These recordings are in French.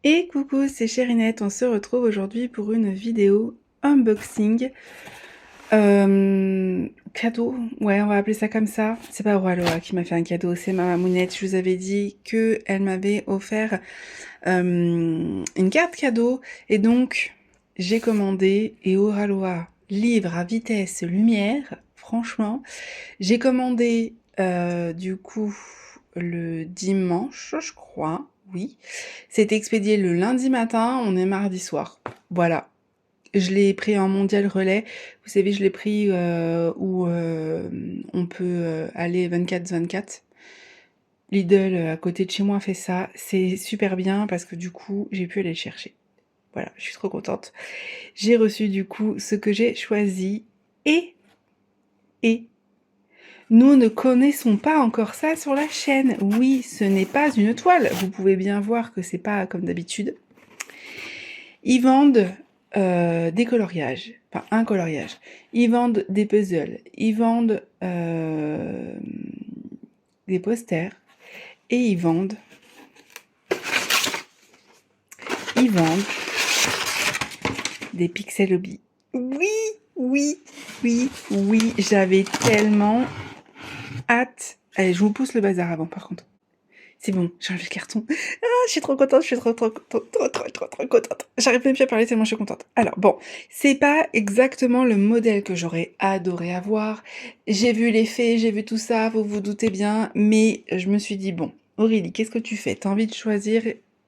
Et coucou, c'est Cherinette, on se retrouve aujourd'hui pour une vidéo unboxing. Cadeau, ouais, on va appeler ça comme ça. C'est pas Roi qui m'a fait un cadeau, c'est ma mamounette. Je vous avais dit qu'elle m'avait offert une carte cadeau. Et donc, j'ai commandé, et Oraloa, livre à vitesse lumière, franchement. J'ai commandé, du coup, le dimanche, je crois, oui. C'est expédié le lundi matin, on est mardi soir. Voilà. Je l'ai pris en mondial relais. Vous savez, je l'ai pris où on peut aller 24/24. Lidl à côté de chez moi fait ça. C'est super bien parce que du coup, j'ai pu aller le chercher. Voilà, je suis trop contente. J'ai reçu du coup ce que j'ai choisi et nous ne connaissons pas encore ça sur la chaîne. Oui, ce n'est pas une toile. Vous pouvez bien voir que c'est pas comme d'habitude. Ils vendent des coloriages, enfin un coloriage. Ils vendent des puzzles. Ils vendent des posters. Et ils vendent des pixel hobby. Oui, oui, oui, oui. J'avais tellement hâte. Allez, je vous pousse le bazar avant par contre. C'est bon, j'ai enlevé le carton. Ah, je suis trop contente, je suis trop contente. J'arrive même plus à parler tellement je suis contente. Alors bon, c'est pas exactement le modèle que j'aurais adoré avoir. J'ai vu les faits, j'ai vu tout ça, vous vous doutez bien, mais je me suis dit, bon, Aurélie, qu'est-ce que tu fais? T'as envie de choisir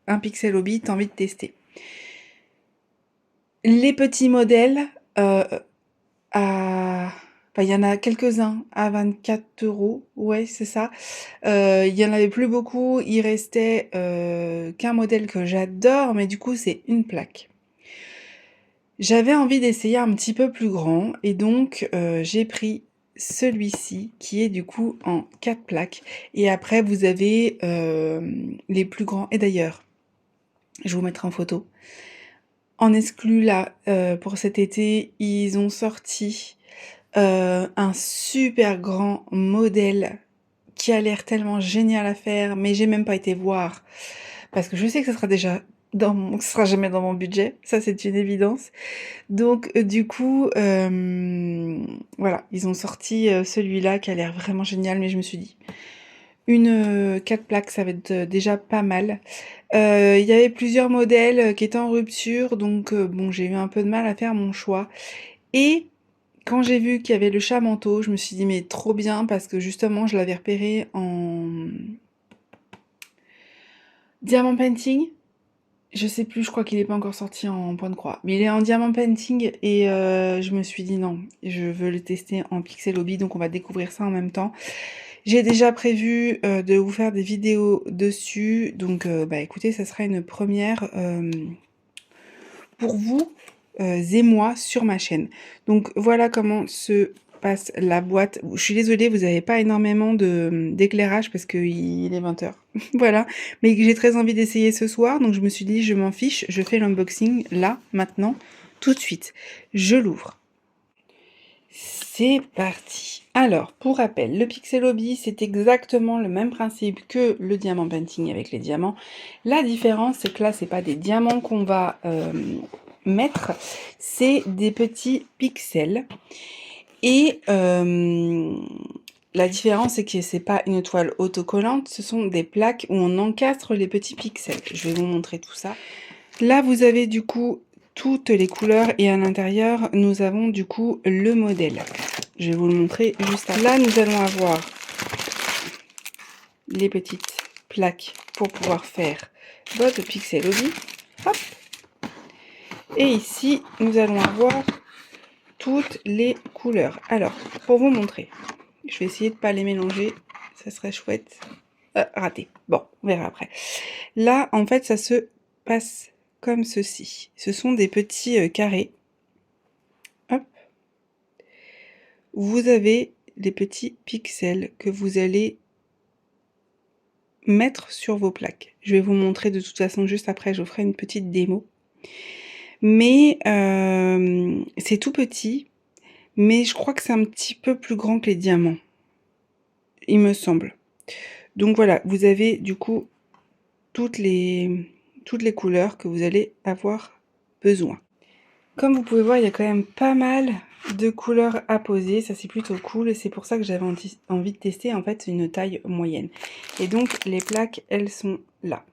un pixel hobby, t'as envie de tester. Les petits modèles, à... Enfin, il y en a quelques-uns à 24 €, ouais, c'est ça. Il y en avait plus beaucoup, il restait qu'un modèle que j'adore, mais du coup, c'est une plaque. J'avais envie d'essayer un petit peu plus grand, et donc j'ai pris celui-ci, qui est du coup en 4 plaques. Et après, vous avez les plus grands. Et d'ailleurs, je vous mettrai en photo. En exclu, là, pour cet été, ils ont sorti un super grand modèle qui a l'air tellement génial à faire, mais j'ai même pas été voir parce que je sais que ce sera jamais dans mon budget, ça c'est une évidence. Donc du coup, voilà, ils ont sorti celui-là qui a l'air vraiment génial, mais je me suis dit, une 4 plaques, ça va être déjà pas mal. Il y avait plusieurs modèles qui étaient en rupture, donc bon, j'ai eu un peu de mal à faire mon choix. Et quand j'ai vu qu'il y avait le chat manteau, je me suis dit, mais trop bien, parce que justement, je l'avais repéré en diamant painting. Je sais plus, je crois qu'il est pas encore sorti en point de croix. Mais il est en diamant painting et je me suis dit non, je veux le tester en pixel hobby, donc on va découvrir ça en même temps. J'ai déjà prévu de vous faire des vidéos dessus, donc bah écoutez, ça sera une première pour vous et moi sur ma chaîne. Donc voilà comment se passe la boîte. Je suis désolée, vous n'avez pas énormément d'éclairage parce qu'il est 20 h. Voilà, mais j'ai très envie d'essayer ce soir, donc je me suis dit je m'en fiche, je fais l'unboxing là, maintenant, tout de suite. Je l'ouvre. C'est parti. Alors, pour rappel, le pixel hobby, c'est exactement le même principe que le diamant painting avec les diamants. La différence, c'est que là, c'est pas des diamants qu'on va mettre, c'est des petits pixels. Et la différence, c'est que c'est pas une toile autocollante, ce sont des plaques où on encastre les petits pixels. Je vais vous montrer tout ça. Là, vous avez du coup toutes les couleurs et à l'intérieur, nous avons du coup le modèle. Je vais vous le montrer juste après. Là, nous allons avoir les petites plaques pour pouvoir faire votre pixel hobby. Hop. Et ici, nous allons avoir toutes les couleurs. Alors, pour vous montrer, je vais essayer de ne pas les mélanger, ça serait chouette. Raté. Bon, on verra après. Là, en fait, ça se passe comme ceci. Ce sont des petits carrés. Hop. Vous avez les petits pixels que vous allez mettre sur vos plaques. Je vais vous montrer de toute façon juste après, je vous ferai une petite démo. Mais c'est tout petit, mais je crois que c'est un petit peu plus grand que les diamants, il me semble. Donc voilà, vous avez du coup toutes les toutes les couleurs que vous allez avoir besoin. Comme vous pouvez voir, il y a quand même pas mal de couleurs à poser, ça c'est plutôt cool et c'est pour ça que j'avais envie de tester en fait une taille moyenne. Et donc les plaques, elles sont là.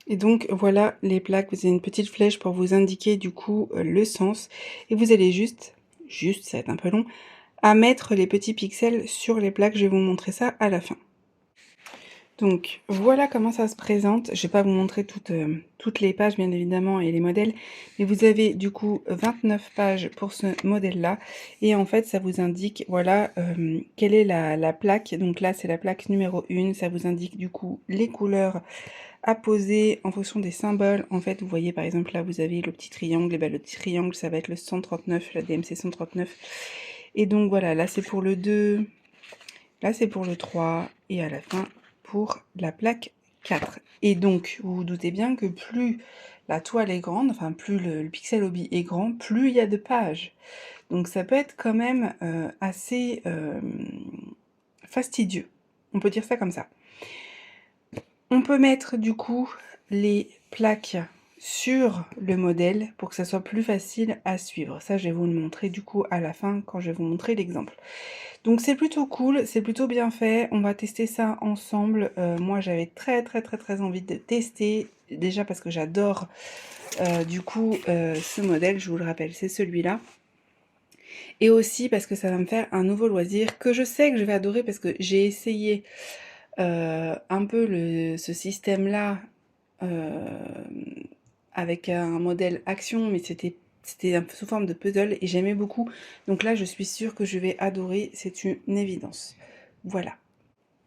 Et donc voilà les plaques, vous avez une petite flèche pour vous indiquer du coup le sens et vous allez juste, ça va être un peu long, à mettre les petits pixels sur les plaques, je vais vous montrer ça à la fin. Donc voilà comment ça se présente. Je vais pas vous montrer toutes les pages bien évidemment et les modèles, mais vous avez du coup 29 pages pour ce modèle-là et en fait ça vous indique voilà quelle est la plaque. Donc là c'est la plaque numéro 1, ça vous indique du coup les couleurs à poser en fonction des symboles. En fait vous voyez par exemple là vous avez le petit triangle, et ben, le petit triangle ça va être le 139, la DMC 139. Et donc voilà, là c'est pour le 2, là c'est pour le 3 et à la fin pour la plaque 4. Et donc, vous vous doutez bien que plus la toile est grande, enfin plus le pixel hobby est grand, plus il y a de pages. Donc ça peut être quand même assez fastidieux. On peut dire ça comme ça. On peut mettre du coup les plaques sur le modèle pour que ça soit plus facile à suivre. Ça, je vais vous le montrer du coup à la fin quand je vais vous montrer l'exemple. Donc c'est plutôt cool, c'est plutôt bien fait, on va tester ça ensemble. Moi j'avais très envie de tester, déjà parce que j'adore du coup ce modèle, je vous le rappelle, c'est celui-là. Et aussi parce que ça va me faire un nouveau loisir que je sais que je vais adorer parce que j'ai essayé un peu ce système-là avec un modèle action, mais c'était sous forme de puzzle et j'aimais beaucoup. Donc là, je suis sûre que je vais adorer, c'est une évidence. Voilà.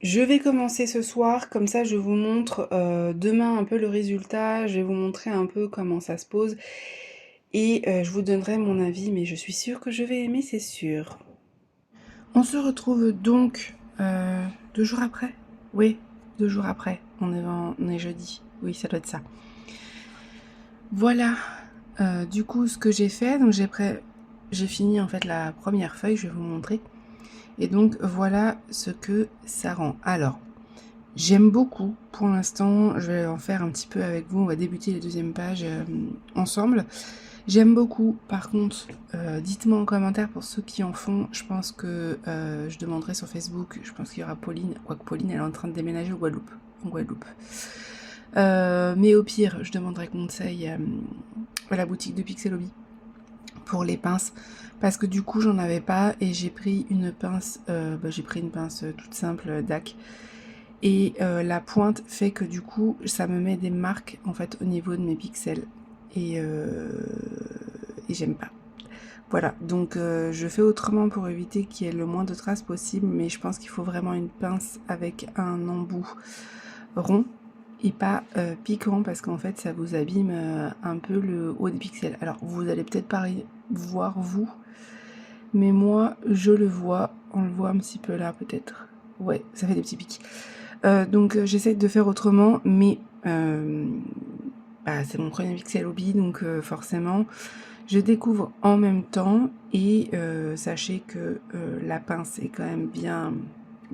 Je vais commencer ce soir, comme ça je vous montre demain un peu le résultat, je vais vous montrer un peu comment ça se pose et je vous donnerai mon avis, mais je suis sûre que je vais aimer, c'est sûr. On se retrouve donc 2 jours après. Oui, 2 jours après, on est jeudi, oui ça doit être ça. Voilà, du coup ce que j'ai fait, donc j'ai fini en fait la première feuille, je vais vous montrer. Et donc voilà ce que ça rend. Alors, j'aime beaucoup pour l'instant, je vais en faire un petit peu avec vous, on va débuter les deuxièmes pages ensemble. J'aime beaucoup, par contre, dites-moi en commentaire pour ceux qui en font, je pense que je demanderai sur Facebook, je pense qu'il y aura Pauline, quoique Pauline elle est en train de déménager en Guadeloupe. Mais au pire, je demanderai conseil à la boutique de Pixel Hobby pour les pinces parce que du coup j'en avais pas et j'ai pris une pince toute simple DAC et la pointe fait que du coup ça me met des marques en fait au niveau de mes pixels et j'aime pas. Voilà, donc je fais autrement pour éviter qu'il y ait le moins de traces possible, mais je pense qu'il faut vraiment une pince avec un embout rond et pas piquant parce qu'en fait ça vous abîme un peu le haut des pixels. Alors vous allez peut-être pas voir vous, mais moi je le vois, on le voit un petit peu là peut-être. Ouais, ça fait des petits pics. Donc j'essaie de faire autrement, mais c'est mon premier pixel hobby, donc forcément je découvre en même temps et sachez que la pince est quand même bien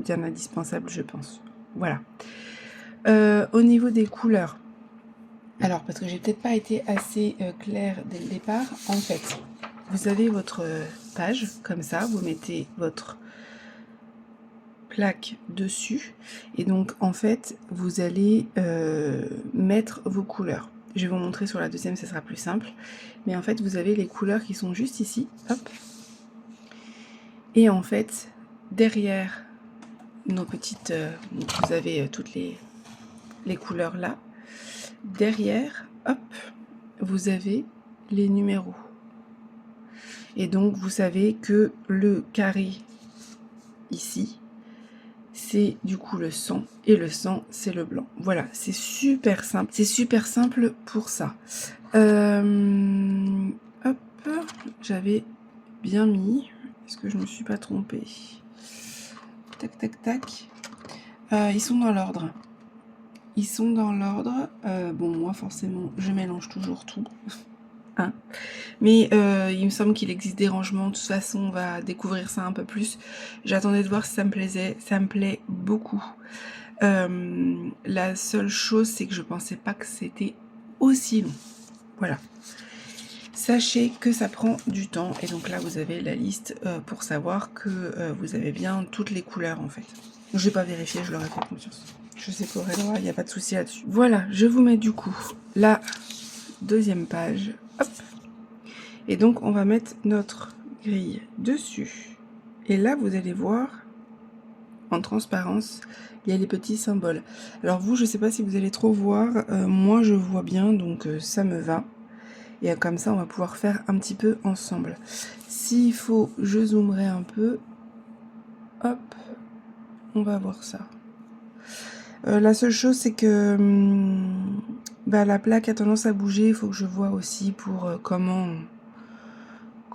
indispensable, je pense. Voilà. Au niveau des couleurs, alors parce que j'ai peut-être pas été assez claire dès le départ, en fait, vous avez votre page comme ça, vous mettez votre plaque dessus et donc en fait vous allez mettre vos couleurs. Je vais vous montrer sur la deuxième, ça sera plus simple. Mais en fait, vous avez les couleurs qui sont juste ici. Hop. Et en fait, derrière nos petites... vous avez toutes les couleurs là. Derrière, hop, vous avez les numéros. Et donc, vous savez que le carré ici, c'est du coup le 100 et le 100 c'est le blanc. Voilà, c'est super simple. C'est super simple pour ça. Hop, j'avais bien mis. Est-ce que je me suis pas trompée? Tac, tac, tac. Ils sont dans l'ordre. Ils sont dans l'ordre. Bon, moi forcément, je mélange toujours tout. Hein, mais il me semble qu'il existe des rangements. De toute façon, on va découvrir ça un peu plus. J'attendais de voir si ça me plaisait. Ça me plaît beaucoup. La seule chose, c'est que je pensais pas que c'était aussi long. Voilà. Sachez que ça prend du temps et donc là vous avez la liste pour savoir que vous avez bien toutes les couleurs en fait. Je vais pas vérifier, je leur ai fait confiance. Je sais qu'au il n'y a pas de souci là-dessus. Voilà, je vous mets du coup la deuxième page. Hop. Et donc on va mettre notre grille dessus. Et là vous allez voir en transparence, il y a les petits symboles. Alors vous, je sais pas si vous allez trop voir, moi je vois bien donc ça me va. Et comme ça, on va pouvoir faire un petit peu ensemble. S'il faut, je zoomerai un peu. Hop, on va voir ça. La seule chose, c'est que la plaque a tendance à bouger. Il faut que je vois aussi pour comment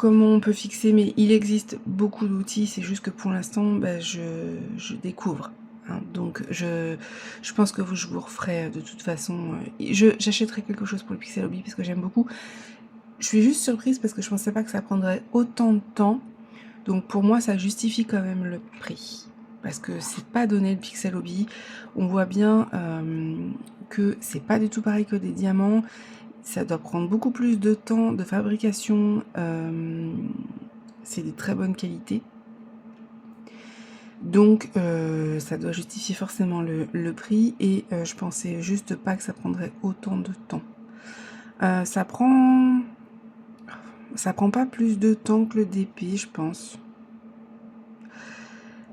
on peut fixer. Mais il existe beaucoup d'outils. C'est juste que pour l'instant, je découvre. Hein. Donc, je pense que je vous referai de toute façon. J'achèterai quelque chose pour le Pixel Hobby parce que j'aime beaucoup. Je suis juste surprise parce que je pensais pas que ça prendrait autant de temps. Donc pour moi, ça justifie quand même le prix. Parce que c'est pas donné le Pixel Hobby. On voit bien que c'est pas du tout pareil que des diamants. Ça doit prendre beaucoup plus de temps de fabrication. C'est de très bonne qualité. Donc ça doit justifier forcément le prix. Et je pensais juste pas que ça prendrait autant de temps. Ça prend pas plus de temps que le DP, je pense.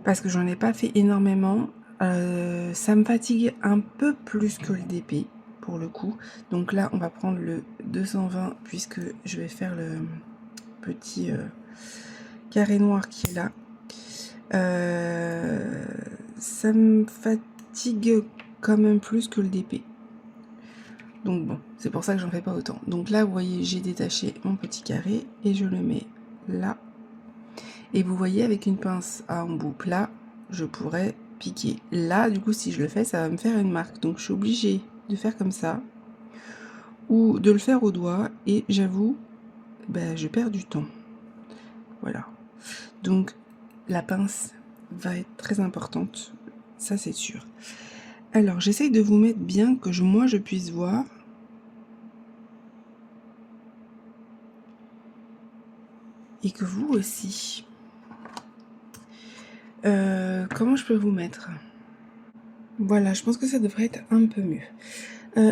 Parce que j'en ai pas fait énormément. Ça me fatigue un peu plus que le DP, pour le coup. Donc là, on va prendre le 220, puisque je vais faire le petit carré noir qui est là. Ça me fatigue quand même plus que le DP. Donc bon, c'est pour ça que j'en fais pas autant. Donc là, vous voyez, j'ai détaché mon petit carré et je le mets là. Et vous voyez, avec une pince à embout plat, je pourrais piquer. Là, du coup, si je le fais, ça va me faire une marque. Donc, je suis obligée de faire comme ça. Ou de le faire au doigt. Et j'avoue, je perds du temps. Voilà. Donc, la pince va être très importante. Ça, c'est sûr. Alors, j'essaye de vous mettre bien que moi, je puisse voir. Et que vous aussi. Comment je peux vous mettre ? Voilà, je pense que ça devrait être un peu mieux.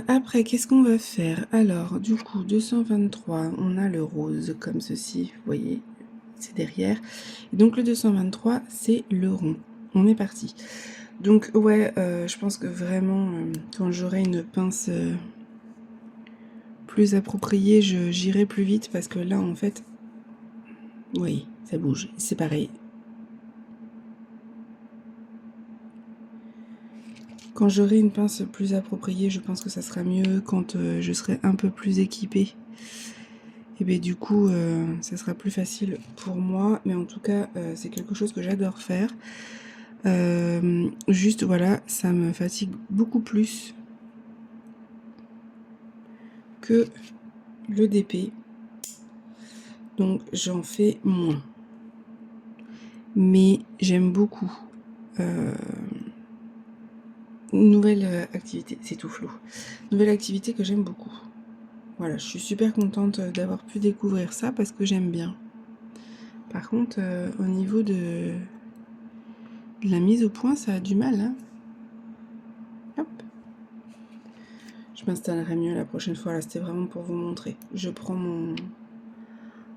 Après, qu'est-ce qu'on va faire? Alors, du coup, 223, on a le rose comme ceci, vous voyez, c'est derrière. Et donc, le 223, c'est le rond. On est parti. Donc, ouais, je pense que vraiment, quand j'aurai une pince plus appropriée, j'irai plus vite parce que là, en fait, oui, ça bouge. C'est pareil. Quand j'aurai une pince plus appropriée, je pense que ça sera mieux quand je serai un peu plus équipée. Et bien du coup, ça sera plus facile pour moi. Mais en tout cas, c'est quelque chose que j'adore faire. Juste, voilà, ça me fatigue beaucoup plus que le DP. Donc, j'en fais moins. Mais j'aime beaucoup. Nouvelle activité, c'est tout flou. Nouvelle activité que j'aime beaucoup. Voilà, je suis super contente d'avoir pu découvrir ça parce que j'aime bien. Par contre, au niveau de la mise au point, ça a du mal. Hein. Hop. Je m'installerai mieux la prochaine fois. Là, c'était vraiment pour vous montrer. Je prends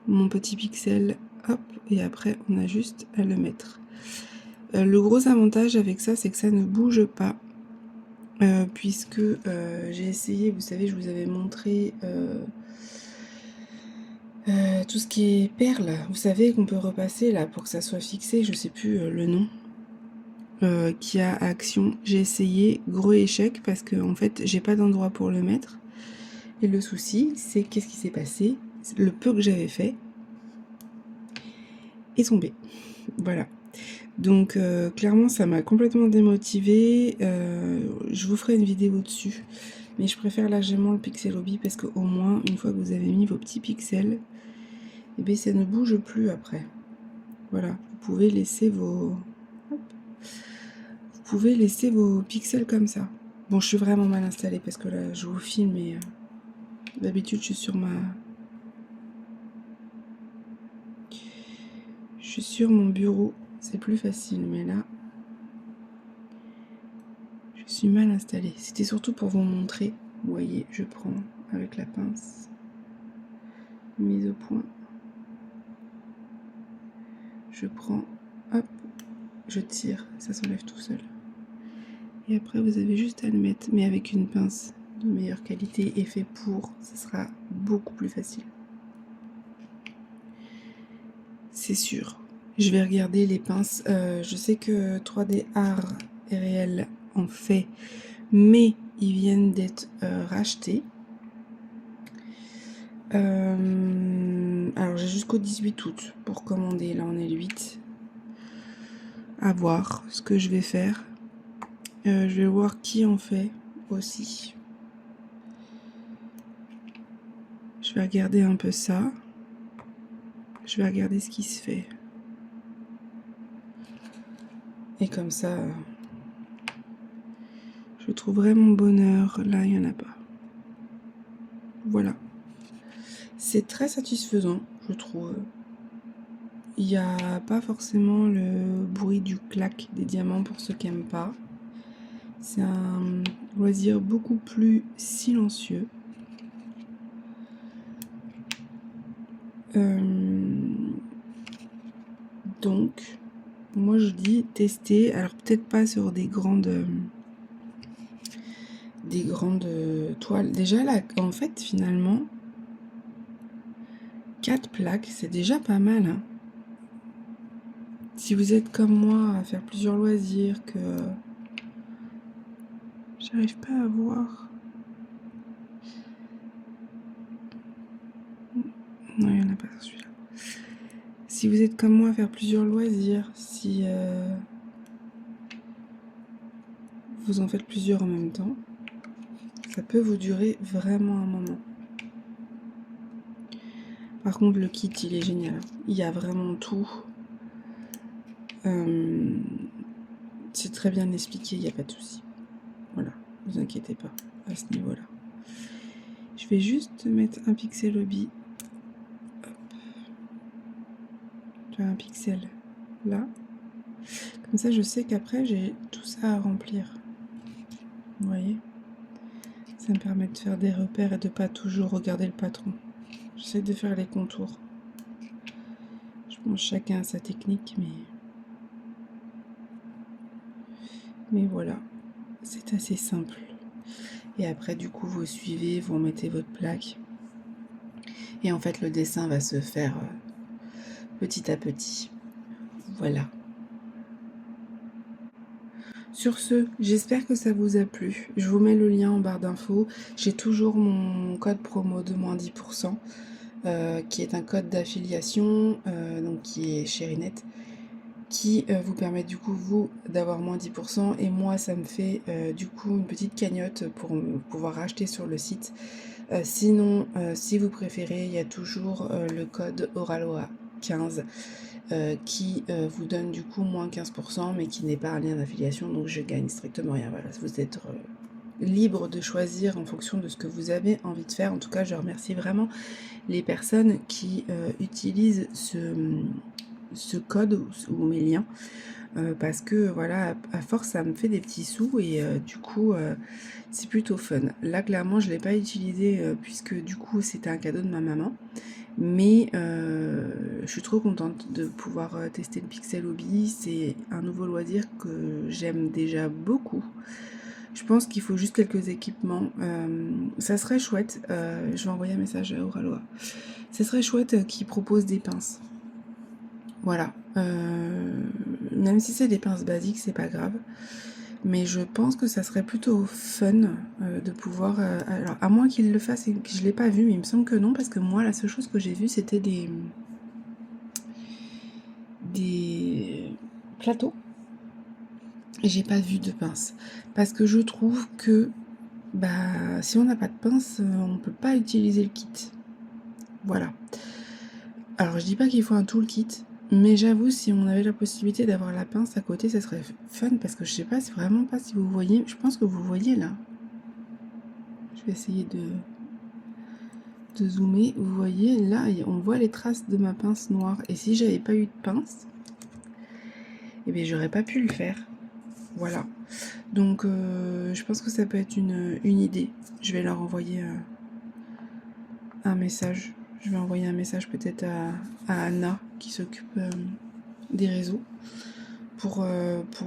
mon petit pixel, hop, et après, on a juste à le mettre. Le gros avantage avec ça, c'est que ça ne bouge pas. Puisque j'ai essayé, vous savez, je vous avais montré tout ce qui est perles. Vous savez qu'on peut repasser là pour que ça soit fixé, je sais plus le nom. Qui a action. J'ai essayé, gros échec parce que en fait j'ai pas d'endroit pour le mettre. Et le souci, c'est qu'est-ce qui s'est passé? Le peu que j'avais fait est tombé. Voilà. Donc clairement ça m'a complètement démotivée. Je vous ferai une vidéo dessus. Mais je préfère largement le Pixel Hobby parce qu'au moins, une fois que vous avez mis vos petits pixels, et bien ça ne bouge plus après. Voilà, vous pouvez laisser vos... Hop. Vous pouvez laisser vos pixels comme ça. Bon, je suis vraiment mal installée parce que là, je vous filme et d'habitude, je suis sur mon bureau. C'est plus facile, mais là, je suis mal installée. C'était surtout pour vous montrer. Vous voyez, je prends avec la pince, mise au point. Je prends, hop, je tire, ça s'enlève tout seul. Et après, vous avez juste à le mettre, mais avec une pince de meilleure qualité et fait pour, ça sera beaucoup plus facile. C'est sûr. Je vais regarder les pinces. Je sais que 3D Art et Réel en fait, mais ils viennent d'être rachetés. Alors j'ai jusqu'au 18 août pour commander. Là on est le 8. À voir ce que je vais faire. Je vais voir qui en fait aussi. Je vais regarder un peu ça. Je vais regarder ce qui se fait. Et comme ça, je trouverai mon bonheur. Là, il n'y en a pas. Voilà. C'est très satisfaisant, je trouve. Il n'y a pas forcément le bruit du clac des diamants pour ceux qui n'aiment pas. C'est un loisir beaucoup plus silencieux. Donc, moi je dis tester. Alors peut-être pas sur des grandes toiles. Déjà là, en fait, finalement, 4 plaques, c'est déjà pas mal. Hein. Si vous êtes comme moi à faire plusieurs loisirs, que j'arrive pas à voir. Non, il n'y en a pas sur celui-là. Si vous êtes comme moi à faire plusieurs loisirs, si vous en faites plusieurs en même temps, ça peut vous durer vraiment un moment. Par contre, le kit, il est génial. Il y a vraiment tout. C'est très bien expliqué, il n'y a pas de souci. Voilà, ne vous inquiétez pas à ce niveau-là. Je vais juste mettre un pixel hobby. Hop. Tu as un pixel là. Comme ça, je sais qu'après, j'ai tout ça à remplir. Vous voyez? Ça me permet de faire des repères et de pas toujours regarder le patron. J'essaie de faire les contours. Je pense chacun a sa technique, mais voilà, c'est assez simple. Et après, du coup, vous suivez, vous mettez votre plaque. Et en fait, le dessin va se faire petit à petit. Voilà. Sur ce, j'espère que ça vous a plu. Je vous mets le lien en barre d'infos. J'ai toujours mon code promo de moins 10%, qui est un code d'affiliation, donc qui est Chérinet, qui vous permet du coup vous d'avoir moins 10% et moi ça me fait du coup une petite cagnotte pour pouvoir racheter sur le site. Sinon, si vous préférez, il y a toujours le code Oraloa 15 qui vous donne du coup moins 15%, mais qui n'est pas un lien d'affiliation, donc je gagne strictement rien. Voilà, vous êtes libre de choisir en fonction de ce que vous avez envie de faire. En tout cas, je remercie vraiment les personnes qui utilisent ce code ou mes liens. Parce que voilà, à force ça me fait des petits sous et du coup c'est plutôt fun. Là clairement je ne l'ai pas utilisé puisque du coup c'était un cadeau de ma maman. Mais je suis trop contente de pouvoir tester le Pixel Hobby. C'est un nouveau loisir que j'aime déjà beaucoup. Je pense qu'il faut juste quelques équipements. Ça serait chouette, je vais envoyer un message à Oraloa. Ça serait chouette qu'ils proposent des pinces. Voilà. Même si c'est des pinces basiques, c'est pas grave. Mais je pense que ça serait plutôt fun de pouvoir... alors, à moins qu'ils le fassent et que je ne l'ai pas vu, mais il me semble que non, parce que moi, la seule chose que j'ai vue, c'était des plateaux. Et j'ai pas vu de pince. Parce que je trouve que si on n'a pas de pince, on ne peut pas utiliser le kit. Voilà. Alors, je dis pas qu'il faut un toolkit, Mais j'avoue, si on avait la possibilité d'avoir la pince à côté, ça serait fun parce que je sais pas, c'est vraiment pas si vous voyez. Je pense que vous voyez là. Je vais essayer de zoomer. Vous voyez là, on voit les traces de ma pince noire. Et si j'avais pas eu de pince, eh bien j'aurais pas pu le faire. Voilà. Donc je pense que ça peut être une idée. Je vais leur envoyer un message. Je vais envoyer un message peut-être à Anna qui s'occupe des réseaux pour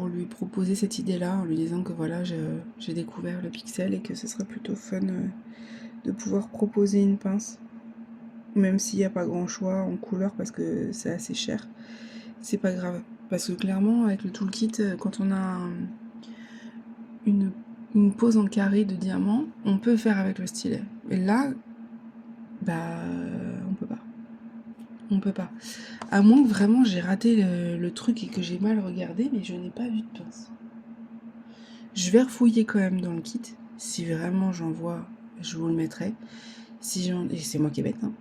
lui proposer cette idée-là en lui disant que voilà, j'ai découvert le pixel et que ce serait plutôt fun de pouvoir proposer une pince. Même s'il n'y a pas grand choix en couleur parce que c'est assez cher, c'est pas grave. Parce que clairement, avec le toolkit, quand on a une pose en carré de diamant, on peut faire avec le stylet. Et là, bah, on peut pas. On peut pas. À moins que vraiment j'ai raté le truc et que j'ai mal regardé, mais je n'ai pas vu de pince. Je vais refouiller quand même dans le kit. Si vraiment j'en vois, je vous le mettrai. Et c'est moi qui est bête, hein.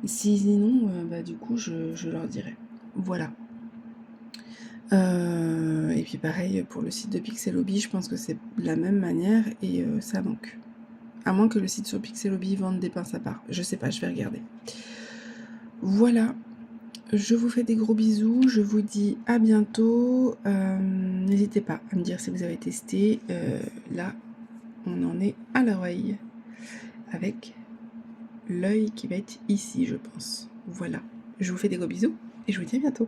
Sinon, bah, du coup, je leur dirai. Voilà. Et puis pareil pour le site de Pixelobby, je pense que c'est de la même manière et ça manque. À moins que le site sur Pixelobby vende des pinces à part. Je sais pas, je vais regarder. Voilà. Je vous fais des gros bisous. Je vous dis à bientôt. N'hésitez pas à me dire si vous avez testé. Là, on en est à l'oreille. Avec l'œil qui va être ici, je pense. Voilà. Je vous fais des gros bisous et je vous dis à bientôt.